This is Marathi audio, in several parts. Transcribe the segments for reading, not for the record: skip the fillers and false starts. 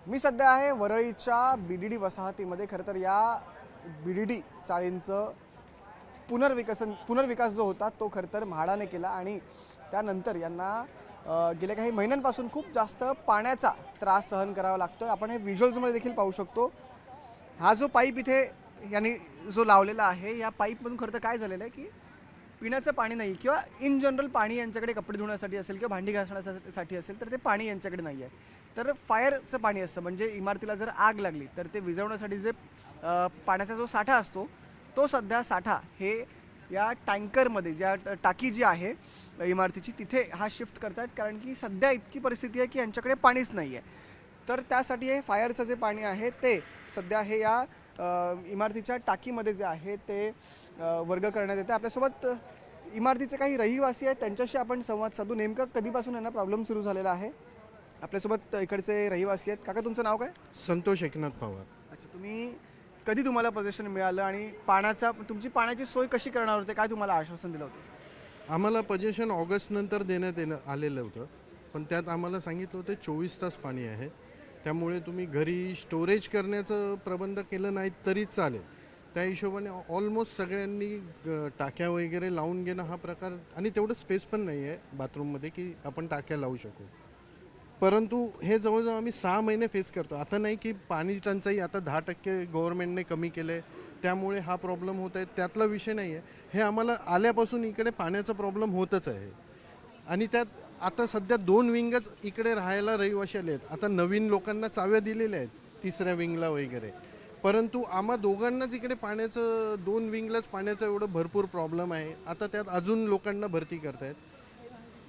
मी सध्या आहे वरळीच्या BDD वसाहतीमध्ये। खरं तर या BDD चाळींचं पुनर्विकास जो होता तो खरं तर म्हाडाने केला आणि त्यानंतर यांना गेल्या काही महिन्यांपासून खूप जास्त पाण्याचा त्रास सहन करावा लागतोय। आपण हे व्हिज्युअल्समध्ये देखील पाहू शकतो। हा जो पाईप इथे यांनी जो लावलेला आहे, या पाईपमधून खरं तर काय झालेलं आहे की पिण्याचं पाणी नाही किंवा इन जनरल पाणी यांच्याकडे कपडे धुण्यासाठी असेल किंवा भांडी घासण्यासाठी असेल तर ते पाणी यांच्याकडे नाही आहे। तर फायरचं पाणी असतं, म्हणजे इमारतीला जर आग लागली तर ते विझवण्यासाठी जे पाण्याचा जो साठा असतो तो सध्या साठा हे या टँकरमध्ये, ज्या टाकी जी आहे इमारतीची तिथे हा शिफ्ट करतायत, कारण की सध्या इतकी परिस्थिती आहे की यांच्याकडे पाणीच नाही आहे। तर त्यासाठी हे फायरचं जे पाणी आहे ते सध्या हे या इमारतीच्या टाकीमध्ये जे आहे ते वर्ग करण्यात येते। आपल्यासोबत इमारतीचे काही रहिवासी आहेत, त्यांच्याशी आपण संवाद साधू। नेमकं कधीपासून यांना प्रॉब्लेम सुरू झालेला आहे? आपल्यासोबत इकडचे रहिवासी आहेत। काका, तुमचं नाव काय? संतोष एकनाथ पवार. अच्छा, कधी तुम्हाला पोझिशन मिळालं आणि तुमची पाण्याची सोय कशी करणार होते, काय तुम्हाला आश्वासन दिलं होतं? आम्हाला पोझिशन ऑगस्ट नंतर देण्यात आलेलं होतं, पण त्यात आम्हाला सांगितलं होतं 24 तास पाणी आहे, त्यामुळे तुम्ही घरी स्टोरेज करण्याचं प्रबंध केलं नाही तरी चालेल। त्या हिशोबाने ऑलमोस्ट सगळ्यांनी टाक्या वगैरे लावून घेणं हा प्रकार, आणि तेवढं स्पेस पण नाही आहे बाथरूममध्ये की आपण टाक्या लावू शकू। परंतु हे जवळजवळ आम्ही 6 महिने फेस करतो। आता नाही की पाणी टंचाई आता 10% गव्हर्नमेंटने कमी केले त्यामुळे हा प्रॉब्लेम होत आहे, त्यातला विषय नाही आहे। हे आम्हाला आल्यापासून इकडे पाण्याचा प्रॉब्लेम होतच आहे, आणि त्यात आता सध्या 2 विंगच इकडे राहायला रहिवाशी आले आहेत। आता नवीन लोकांना चाव्या दिलेल्या आहेत 3ऱ्या विंगला वगैरे, परंतु आम्हा दोघांनाच इकडे पाण्याचं 2 विंगलाच पाण्याचं एवढं भरपूर प्रॉब्लेम आहे। आता त्यात अजून लोकांना भरती करतायत।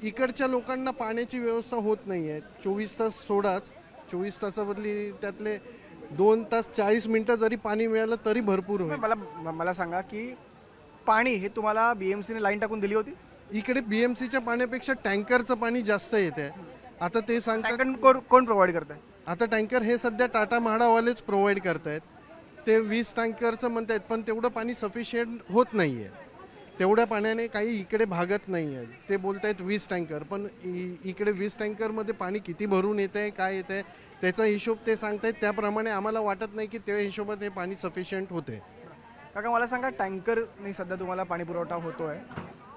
इकडच्या लोकांना पाण्याची व्यवस्था होत नाही आहे। 24 तास सोडाच, 24 तासाबदली त्यातले 2 तास 40 मिनिटं जरी पाणी मिळालं तरी भरपूर होईल। मला सांगा की पाणी हे तुम्हाला BMCने लाईन टाकून दिली होती? इकडे BMCच्या पाण्यापेक्षा टँकरचं पाणी जास्त येते। आता ते सांगतात कोण प्रोव्हाइड करत आहे? आता टँकर हे सध्या टाटा म्हाडावालेच प्रोव्हाइड करतायत। ते 20 टँकरचं म्हणतायत, पण तेवढं पाणी सफिशियंट होत नाही आहे। तेवढ्या पाण्याने काही इकडे भागत नाही आहे। ते बोलत आहेत 20 टँकर, पण इकडे 20 टँकरमध्ये पाणी किती भरून येत आहे, काय येत आहे त्याचा हिशोब ते सांगतायत, त्याप्रमाणे आम्हाला वाटत नाही की त्या हिशोबात हे पाणी सफिशियंट होते। काका, मला सांगा, टँकरने सध्या तुम्हाला पाणी पुरवठा होतोय,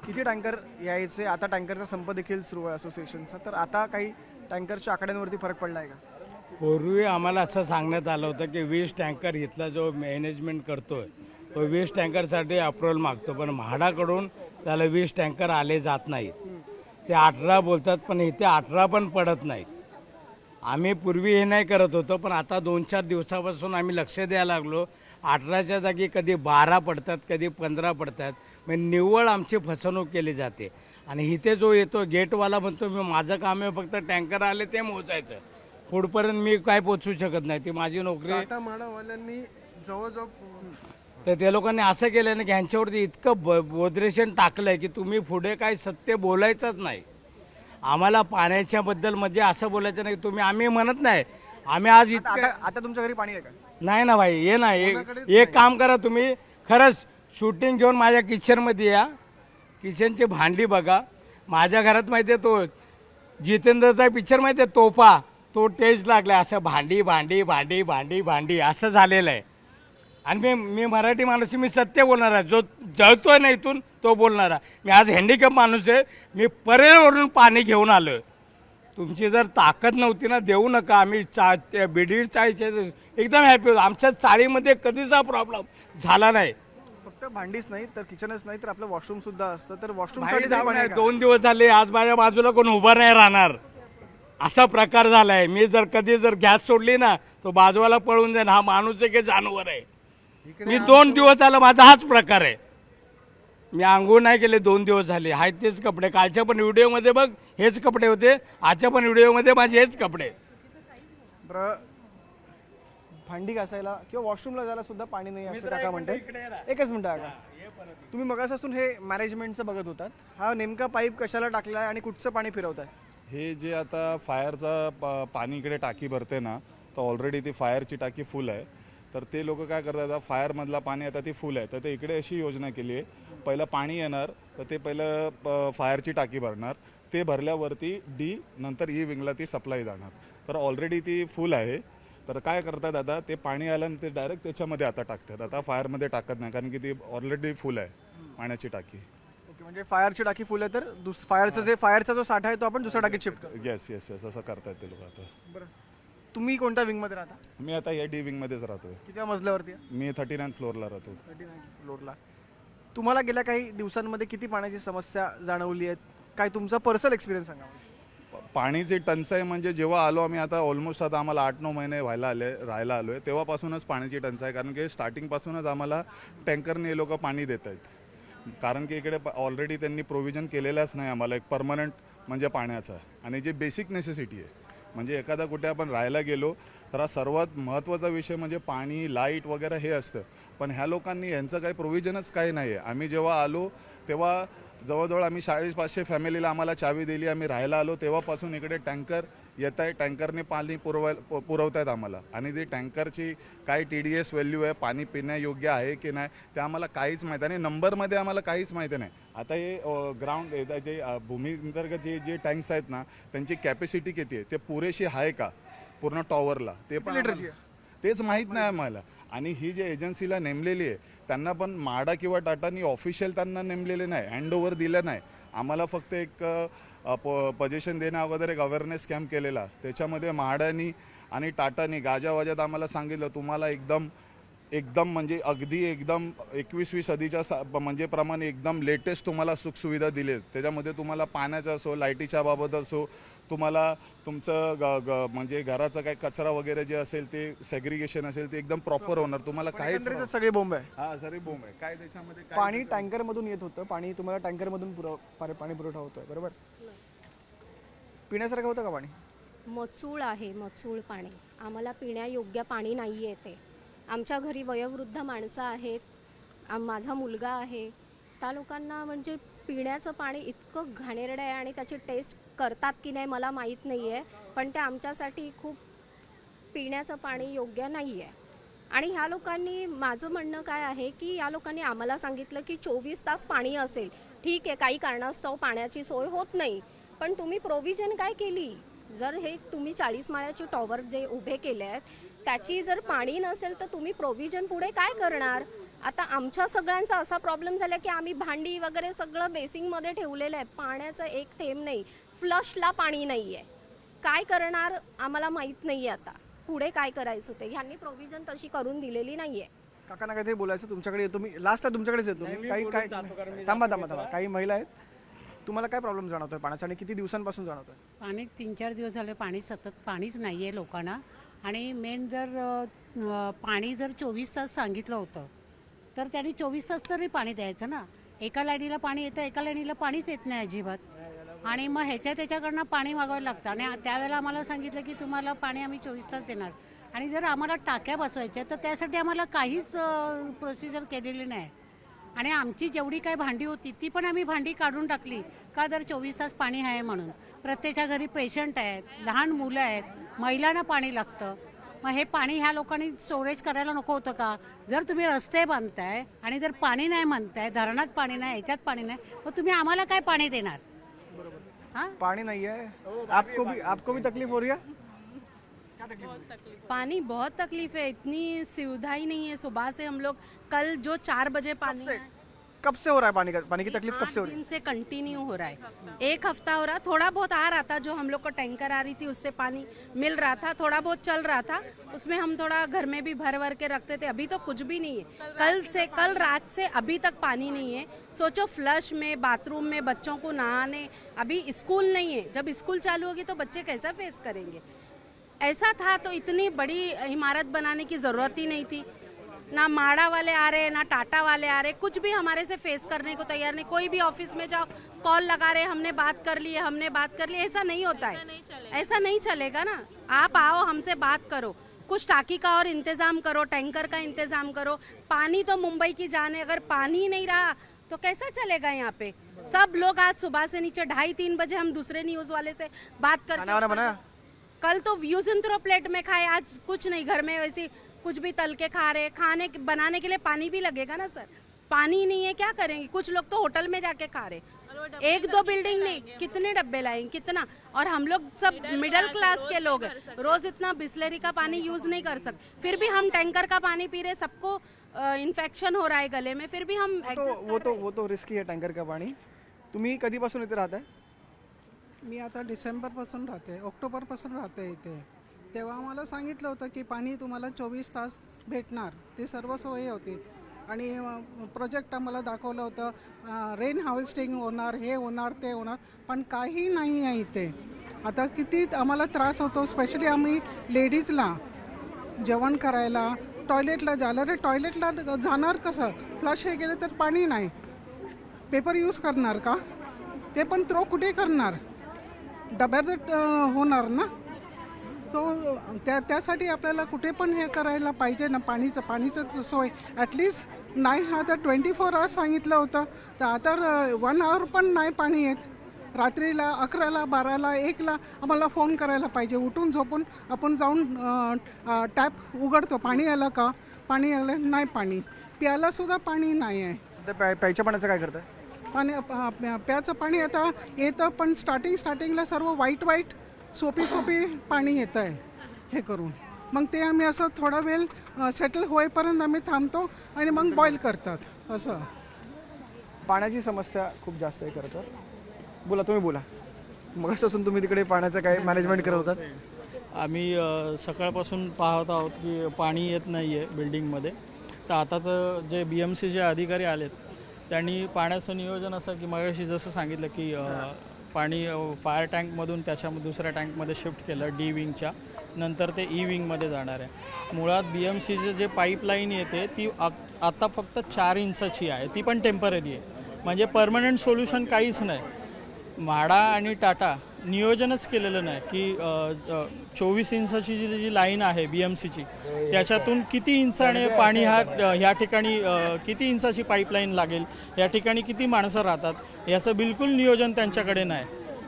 किती टँकर यायचे? आता टँकरचा संप देखील सुरू आहे असोसिएशनचा, तर आता काही टँकरच्या आकड्यांवरती फरक पडला आहे का? पूर्वी आम्हाला असं सांगण्यात आलं होतं की 20 टँकर इथला जो मॅनेजमेंट करतोय तो 20 टँकरसाठी अप्रुव्हल मागतो, पण म्हाडाकडून त्याला 20 टँकर आले जात नाहीत। ते 18 बोलतात, पण इथे 18 पण पडत नाहीत। आम्ही पूर्वी हे नाही करत होतो, पण आता 2-4 दिवसापासून आम्ही लक्ष द्यायला लागलो। 18च्या जागी कधी 12 पडतात, कधी 15 पडतात, म्हणजे निव्वळ आमची फसवणूक केली जाते। आणि इथे जो येतो गेटवाला म्हणतो मी माझं काम आहे फक्त टँकर आले ते मोजायचं, पुढपर्यंत मी काय पोचू शकत नाही, ती माझी नोकरी। टाटा म्हाडावाल्यांनी जवळजवळ तर त्या लोकांनी असं केलं ना की ह्यांच्यावरती इतकं बोद्रेशन टाकलं आहे की तुम्ही पुढे काही सत्य बोलायचंच नाही। आम्हाला पाण्याच्याबद्दल म्हणजे असं बोलायचं नाही, आम्ही म्हणत नाही आम्ही आज आता तुमच्या घरी पाणी आहे का? नाही ना भाई, हे नाही। एक काम करा, तुम्ही खरंच शूटिंग घेऊन माझ्या किचनमध्ये या, किचनची भांडी बघा। माझ्या घरात माहिती आहे तो जितेंद्रचा पिक्चर माहिती आहे तोफा, तो टेस्ट लागला, असं भांडी भांडी भांडी भांडी भांडी असं झालेलं आहे। आणि मी मराठी माणूस, मी सत्य बोलणार आहे, जो जळतोय ना इथून तो बोलणार आहे। मी आज हँडिकॅप माणूस आहे, मी परेलवरून पाणी घेऊन आलो। तुमची जर ताकद नव्हती ना, देऊ नका। आम्ही BDD चाळीचे एकदम हॅपी होतो, आमच्या चाळीमध्ये कधीचा प्रॉब्लेम झाला नाही। फक्त भांडीच नाही तर किचनच नाही तर आपलं वॉशरूम सुद्धा असतं, तर वॉशरूम बाहेर जाऊ नये। 2 दिवस झाले, आज माझ्या बाजूला कोण उभं नाही राहणार, असा प्रकार झालाय। मी जर कधी गॅस सोडली ना तो बाजूला पळून जाईन, हा माणूस आहे की जानवर आहे। मी 2 दिवस झाला, माझा हाच प्रकार आहे। मी आंघोळ नाही केले 2 दिवस झाले, आहेत तेच कपडे। कालच्या पण व्हिडिओमध्ये बघ हेच कपडे होते, आजच्या पण व्हिडिओमध्ये माझे हेच कपडे। बरं, भांडी घासायला किंवा वॉशरूमला जायला सुद्धा पाणी नाही असं काका म्हणते। एकच मिनिट काका, तुम्ही मगापासून हे मॅनेजमेंटचं बघत होतात, हा नेमका पाईप कशाला टाकला आहे आणि कुठचं पाणी फिरवत आहे? हे जे आता फायरचा पाणी इकडे टाकी भरते ना, तर ऑलरेडी ती फायरची टाकी फुल आहे। तर ते लोक काय करतात, फायरमधला पाणी आता ती फुल आहे, तर ते इकडे अशी योजना केली आहे, पहिलं पाणी येणार तर ते पहिलं फायरची टाकी भरणार, ते भरल्यावरती नंतर E विंगला ती सप्लाय जाणार। तर ऑलरेडी ती फुल आहे, तर काय करतात आता ते पाणी आलं आणि ते डायरेक्ट त्याच्यामध्ये आता टाकतात. आता फायरमध्ये टाकत नाही कारण की ती ऑलरेडी फुल आहे पाण्याची टाकी. ओके, म्हणजे फायरची टाकी फुल आहे तर फायरचा जो साठा आहे तो आपण दुसऱ्या टाकीत शिफ्ट करू. येस येस येस असं करतात ते लोक आता. बरं, तुम्ही कोणत्या विंगमध्ये राहता? मी आता या डी विंगमध्येच राहतोय. किती मजल्यावरती आहे? मी 39 फ्लोअरला राहतो. 39 फ्लोअरला. तुम्हाला गेल्या काही दिवसांमध्ये किती पाण्याची समस्या जाणवली आहे? काय तुमचा पर्सनल एक्सपिरियन्स सांगा मला. पाणीची टंचाई म्हणजे जेव्हा आलो आम्ही आता ऑलमोस्ट आता आम्हाला 8-9 महिने राहायला आलो आहे तेव्हापासूनच पाण्याची टंचाई. कारण की स्टार्टिंगपासूनच आम्हाला टँकरने हे लोक पाणी देत आहेत. कारण की इकडे ऑलरेडी त्यांनी प्रोव्हिजन केलेलंच नाही आम्हाला एक परमनंट म्हणजे पाण्याचा. आणि जे बेसिक नेसेसिटी आहे म्हणजे एखादा कुठे आपण राहायला गेलो तर हा सर्वात महत्त्वाचा विषय म्हणजे पाणी, लाईट वगैरे हे असतं. पण ह्या लोकांनी यांचं काही प्रोव्हिजनच काही नाही आहे. आम्ही जेव्हा आलो तेव्हा जवळजवळ आम्ही 400-500 फॅमिलीला आम्हाला चावी दिली. आम्ही राहायला आलो तेव्हापासून इकडे टँकर येत आहे, टँकरने पाणी पुरवत आहेत आम्हाला. आणि ती टँकरची काय TDS व्हॅल्यू आहे, पाणी पिण्यायोग्य आहे की नाही ते आम्हाला काहीच माहीत आहे. आणि नंबरमध्ये आम्हाला काहीच माहिती नाही. आता हे ग्राउंड जे भूमीअंतर्गत जे टँक्स आहेत ना त्यांची कॅपॅसिटी किती आहे, ते पुरेशी आहे का पूर्ण टॉवरला ते पण लिटरची तेच माहीत नाही आम्हाला. आणि ही जे एजन्सीला नेमलेली आहे त्यांना पण माडा किंवा टाटानी ऑफिशियल त्यांना नेमलेले नाही, हँडओव्हर दिलं नाही आम्हाला. फक्त एक पोझिशन देण्या अगोदर एक अवेअरनेस कॅम्प केलेला. त्याच्यामध्ये म्हाडानी आणि टाटानी गाजावाजात आम्हाला सांगितलं तुम्हाला एकदम म्हणजे अगदी एकदम 21वी सदीच्या म्हणजे प्रमाणे एकदम लेटेस्ट तुम्हाला सुखसुविधा दिलेत. त्याच्यामध्ये तुम्हाला पाण्याचं असो, लाईटीच्या बाबत असो, तुम्हाला तुमचं म्हणजे घराचा काय कचरा वगैरे जे असेल ते सेग्रिगेशन असेल ते एकदम प्रॉपर होणार. तुम्हाला काहीच सगळी बोंब आहे. हा सरी बोंब आहे. काय त्याच्यामध्ये पाणी टँकरमधून येत होतं, पाणी तुम्हाला टँकरमधून पाणी पुरवठा होतोय बरोबर? पिण्यासारखं होतं का पाणी? मचूळ आहे, मचूळ पाणी. आम्हाला पिण्यायोग्य पाणी नाही आहे ते. आमच्या घरी वयोवृद्ध माणसं आहेत, माझा मुलगा आहे, त्या लोकांना म्हणजे पिण्याचं पाणी इतकं घाणेरडं आहे. आणि त्याची टेस्ट करतात की नाही मला माहीत नाही आहे, पण ते आमच्यासाठी खूप पिण्याचं पाणी योग्य नाही आहे. आणि ह्या लोकांनी, माझं म्हणणं काय आहे की या लोकांनी आम्हाला सांगितलं की 24 तास पाणी असेल. ठीक आहे, काही कारणास्तव पाण्याची सोय होत नाही, पण तुम्ही प्रोव्हिजन काय केली? जर हे तुम्ही 40 माळ्याचे टॉवर जे उभे केले आहेत त्याची जर पाणी नसेल तर तुम्ही प्रोव्हिजन पुढे काय करणार? आता आमच्या सगळ्यांचा असा प्रॉब्लेम झाला की आम्ही भांडी वगैरे सगळं बेसिंगमध्ये ठेवलेलं आहे, पाण्याचं एक थेंब नाही, फ्लशला पाणी नाही आहे. काय करणार आम्हाला माहीत नाही आहे. आता पुढे काय करायचं ते ह्यांनी प्रोव्हिजन तशी करून दिलेली नाही आहे. काकांना काहीतरी बोलायचं, तुमच्याकडे येतो मी. लास्टला तुमच्याकडेच येतो मी. काही काय थांबा. काही महिला आहेत, तुम्हाला काय प्रॉब्लेम जाणवतोय पाण्याचा आणि किती दिवसांपासून जाणवतोय? पाणी 3-4 दिवस झाले पाणी सतत पाणीच नाही आहे लोकांना. आणि मेन जर पाणी जर 24 तास सांगितलं होतं तर त्यांनी 24 तास तरी पाणी द्यायचं ना. एका लाईनीला पाणी येतं, एका लाईनीला पाणीच येत नाही अजिबात. आणि मग त्याच्याकडनं पाणी मागावं लागतं. आणि त्यावेळेला आम्हाला सांगितलं की तुम्हाला पाणी आम्ही 24 तास देणार. आणि जर आम्हाला टाक्या बसवायच्या तर त्यासाठी आम्हाला काहीच प्रोसिजर केलेली नाही. आणि आमची जेवढी काय भांडी होती ती पण आम्ही भांडी काढून टाकली का तर 24 तास पाणी आहे म्हणून. प्रत्येकाच्या घरी पेशंट आहेत, लहान मुलं आहेत, महिलांना पाणी लागतं. मग हे पाणी ह्या लोकांनी स्टोरेज करायला नको होतं का? जर तुम्ही रस्ते बांधताय आणि जर पाणी नाही म्हणताय, धरणात पाणी नाही, याच्यात पाणी नाही, मग तुम्ही आम्हाला काय पाणी देणार? हाँ, पानी नहीं है. आपको भी तकलीफ हो रही है? पानी बहुत तकलीफ है, इतनी सुविधा ही नहीं है. सुबह से हम लोग कल जो 4 बजे पानी कब से हो रहा है पानी की तकलीफ कब से हो रही है? दिन से कंटिन्यू हो रहा है. 1 हफ्ता हो रहा, थोड़ा बहुत आ रहा था, जो हम लोग को टैंकर आ रही थी उससे पानी मिल रहा था, थोड़ा बहुत चल रहा था, उसमें हम थोड़ा घर में भी भर के रखते थे. अभी तो कुछ भी नहीं है. कल रात से अभी तक पानी नहीं है. सोचो, फ्लश में, बाथरूम में बच्चों को नहाने, अभी स्कूल नहीं है. जब स्कूल चालू होगी तो बच्चे कैसा फेस करेंगे? ऐसा था तो इतनी बड़ी इमारत बनाने की ज़रूरत ही नहीं थी. ना माड़ा वाले आ रहे, ना टाटा वाले आ रहे, कुछ भी हमारे से फेस करने को तैयार नहीं. कोई भी ऑफिस में जाओ, कॉल लगा रहे, हमने बात कर ली, ऐसा नहीं होता है. ऐसा नहीं चलेगा ना. आप आओ, हमसे बात करो, कुछ टाकी का और इंतज़ाम करो, टैंकर का इंतज़ाम करो. पानी तो मुंबई की जान है, अगर पानी नहीं रहा तो कैसा चलेगा यहाँ पे? सब लोग आज सुबह से नीचे 2:30-3 बजे हम दूसरे न्यूज़ वाले से बात करते. कल तो यूज एंड थ्रो प्लेट में खाए, आज कुछ नहीं, घर में वैसे कुछ भी तल के खा रहे. बनाने के लिए पानी भी लगेगा ना सर. पानी नहीं है, क्या करेंगे? कुछ लोग तो होटल में जाके खा रहे. एक दो बिल्डिंग नहीं, कितने डब्बे लाएंगे, कितना। और हम लोग सब मिडिल क्लास के लोग हैं, रोज इतना बिस्लरी का पानी यूज नहीं कर सकते, फिर भी हम टैंकर का पानी पी रहे, सबको इन्फेक्शन हो रहा है गले में, फिर भी हम वो तो रिस्की आहे टँकर का पाणी. तुम्ही कधीपासून इथे राहताय? मी आता डिसेंबरपासून राहते, ऑक्टोबरपासून राहते इथे. तेव्हा आम्हाला सांगितलं होतं की पाणी तुम्हाला 24 तास भेटणार, ते सर्व सोयी होती. आणि प्रोजेक्ट आम्हाला दाखवलं होतं, रेन हार्वेस्टिंग होणार, हे होणार, ते होणार, पण काही नाही आहे इथे. आता किती आम्हाला त्रास होतो, स्पेशली आम्ही लेडीजला जेवण करायला, टॉयलेटला जायला. रे टॉयलेटला जाणार कसं, फ्लश हे गेलं तर पाणी नाही, पेपर यूज करणार का, ते पण थ्रो कुठे करणार, डब्यात होणार ना. सो त्यासाठी आपल्याला कुठे पण हे करायला पाहिजे ना, पाणीचं सोय ॲटलिस्ट. नाही हा तर 24 आवर्स सांगितलं होतं, तर आता 1 आवर पण नाही पाणी येत. रात्रीला 11ला 12ला 1ला आम्हाला फोन करायला पाहिजे, उठून झोपून आपण जाऊन टॅप उघडतो, पाणी आलं का, पाणी आलं नाही, पाणी प्यायलासुद्धा पाणी नाही आहे. सध्या प्यायच्या पाण्याचं काय करताय? पाणी प्यायचं पाणी आता येतं, पण स्टार्टिंगला सर्व वाईट सोपी पाणी येतं आहे हे करून. मग ते आम्ही असं थोडा वेळ सेटल होईपर्यंत आम्ही थांबतो आणि मग बॉईल करतात असं. पाण्याची समस्या खूप जास्त आहे खरं तर. बोला, तुम्ही बोला. मगापासून तुम्ही तिकडे पाण्याचं काय मॅनेजमेंट करत होतात? आम्ही सकाळपासून पाहत आहोत की पाणी येत नाही आहे बिल्डिंगमध्ये. तर आता तर जे BMCचे अधिकारी आलेत त्यांनी पाण्याचं नियोजन असं की मगाशी जसं सांगितलं की पाणी फायर टँकमधून त्याच्यामध्ये दुसऱ्या टँकमध्ये शिफ्ट केलं, D विंगच्या, नंतर ते E विंगमध्ये जाणार आहे. मुळात BMCचे जे पाईपलाईन येते ती आता फक्त 4 इंचाची आहे, ती पण टेम्पररी आहे, म्हणजे परमनंट सोल्युशन काहीच नाही. म्हाडा आणि टाटा नियोजनच केलेलं नाही की 24 इंचाची जी लाईन आहे BMCची त्याच्यातून किती इंचाने पाणी ह्या ठिकाणी किती इंचाची पाईपलाईन लागेल, या ठिकाणी किती माणसं राहतात, याचं बिलकुल नियोजन त्यांच्याकडे नाही.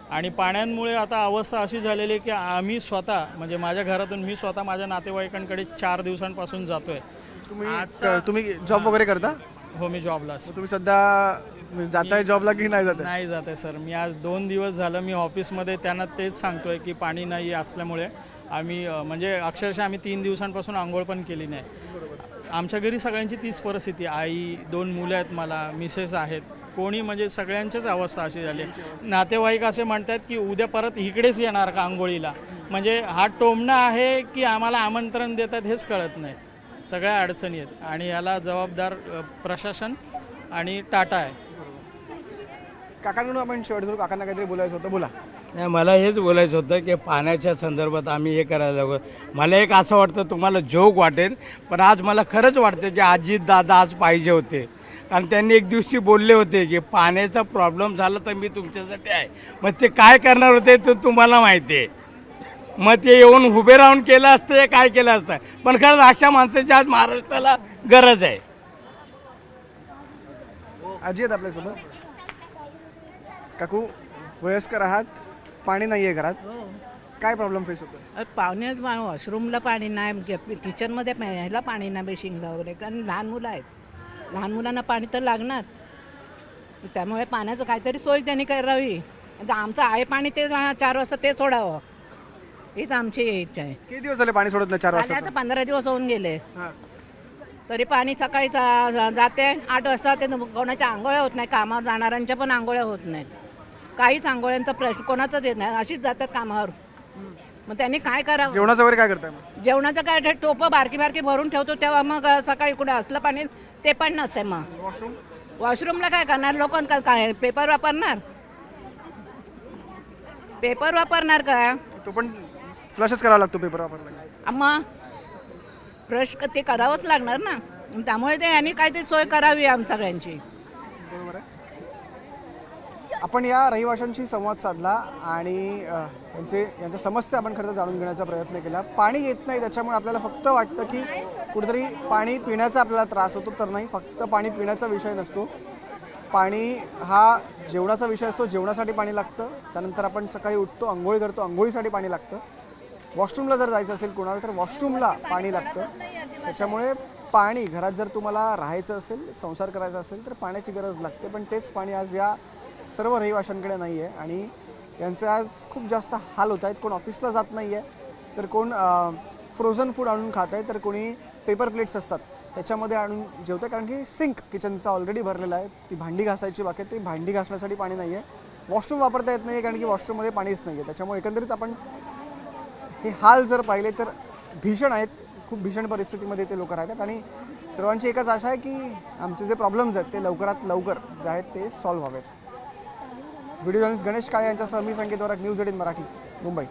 आणि पाण्यामुळे आता अवस्था अशी झालेली आहे की आम्ही स्वतः, म्हणजे माझ्या घरातून मी स्वतः माझ्या नातेवाईकांकडे 4 दिवसांपासून जातो आहे. तुम्ही जॉब वगैरे करता? हो, मी जॉबला. तुम्ही सध्या जाताय जॉबला की नाही जाताय? नाही जात आहे सर. मी आज 2 दिवस झालं मी ऑफिसमध्ये त्यांना तेच सांगतोय की पाणी नाही असल्यामुळे आम्ही म्हणजे अक्षरशः आम्ही 3 दिवसांपासून आंघोळ पण केली नाही. आमच्या घरी सगळ्यांची तीच परिस्थिती. आई, 2 मुलं आहेत मला, मिसेस आहेत, कोणी म्हणजे सगळ्यांचीच अवस्था अशी झाली. नातेवाईक असे म्हणतात की उद्या परत इकडेच येणार का आंघोळीला, म्हणजे हा टोमणं आहे की आम्हाला आमंत्रण देतात हेच कळत नाही. सगळ्या अडचणी आहेत आणि याला जबाबदार प्रशासन आणि टाटा आहे. काकांकडून आपण शेवट करू. काकांना काहीतरी बोलायचं होतं, बोला. नाही, मला हेच बोलायचं होतं की पाण्याच्या संदर्भात आम्ही हे करायला हवं. मला एक असं वाटतं, तुम्हाला जोक वाटेल पण आज मला खरंच वाटतं की अजित दादा आज पाहिजे होते. कारण त्यांनी एक दिवशी बोलले होते की पाण्याचा प्रॉब्लेम झाला तर मी तुमच्यासाठी आहे. मग ते काय करणार होते ते तुम्हाला माहिती आहे. मग ते येऊन उभे राहून केलं असतं, काय केलं असतं. पण खरंच अशा माणसाची आज महाराष्ट्राला गरज आहे. आजी आहेत आपल्यासोबत. काकू, वयस्कर आहात, पाणी नाही आहे घरात, काय प्रॉब्लेम फेस होतो? पाहुण्याच वॉशरूमला पाणी नाही, किचनमध्ये प्यायला पाणी नाही, बेसिंगला वगैरे. कारण लहान मुलं आहेत, लहान मुलांना पाणी तर लागणार, त्यामुळे पाण्याचं काहीतरी सोय त्यांनी करावी. आता आमचं आहे पाणी, ते 4 वाजता ते सोडावं, हीच आमची इच्छा आहे. किती दिवस झाले पाणी सोडत नाही? 4 वाजता. आता 15 दिवस होऊन गेले, तरी पाणी सकाळी जाते 8 वाजता. ते कोणाच्या आंघोळ्या होत नाही, कामावर जाणाऱ्यांच्या पण आंघोळ्या होत नाहीत, काहीच आंघोळ्यांचा प्रश्न कोणाचाच येत नाही, अशीच जातात कामावर. मग त्यांनी काय करावं? जेवणाचं वगैरे काय करताय? जेवणाचं काय, टोपं बारकी भरून ठेवतो, तेव्हा मग सकाळी कुठे असलं पाणी ते पण नसते. मग वॉशरूमला काय करणार लोक? काय पेपर वापरणार? का? तो पण फ्लशच करावा लागतो पेपर वापरला. मग ब्रश ते करावंच लागणार ना, त्यामुळे ते यांनी काहीतरी सोय करावी आमच्या सगळ्यांची. बरोबर आहे. आपण या रहिवाशांशी संवाद साधला आणि यांच्या समस्या आपण खरं तर जाणून घेण्याचा प्रयत्न केला. पाणी येत नाही त्याच्यामुळे आपल्याला फक्त वाटतं की कुठेतरी पाणी पिण्याचा आपल्याला त्रास होतो, तर नाही. फक्त पाणी पिण्याचा विषय नसतो, पाणी हा जेवणाचा विषय असतो. जेवणासाठी पाणी लागतं, त्यानंतर आपण सकाळी उठतो, आंघोळी करतो, आंघोळीसाठी पाणी लागतं. वॉशरूमला जर जायचं असेल कोणाला तर वॉशरूमला पाणी लागतं. त्याच्यामुळे पाणी घरात जर तुम्हाला राहायचं असेल, संसार करायचा असेल तर पाण्याची गरज लागते. पण तेच पाणी आज या सर्व रहिवाशांकडे नाही आहे आणि यांचे आज खूप जास्त हाल होत आहेत. कोण ऑफिसला जात नाही आहे, तर कोण फ्रोझन फूड आणून खात आहे, तर कोणी पेपर प्लेट्स असतात त्याच्यामध्ये आणून जेवतं, कारण की सिंक किचनचा ऑलरेडी भरलेला आहे. ती भांडी घासायची बाकी आहे, ती भांडी घासण्यासाठी पाणी नाही आहे. वॉशरूम वापरता येत नाही कारण की वॉशरूममध्ये पाणीच नाही आहे. त्याच्यामुळे एकंदरीत आपण हे हाल जर पाहिले तर भीषण आहेत. खूप भीषण परिस्थितीमध्ये ते लोक राहतात आणि सर्वांची एकच आशा आहे की आमचे जे प्रॉब्लेम्स आहेत ते लवकरात लवकर जे आहेत ते सॉल्व्ह व्हावेत. व्हिडिओ जर्नलिस्ट गणेश काळे यांच्यासह मी संकेत वराड, न्यूज 18 मराठी, मुंबई.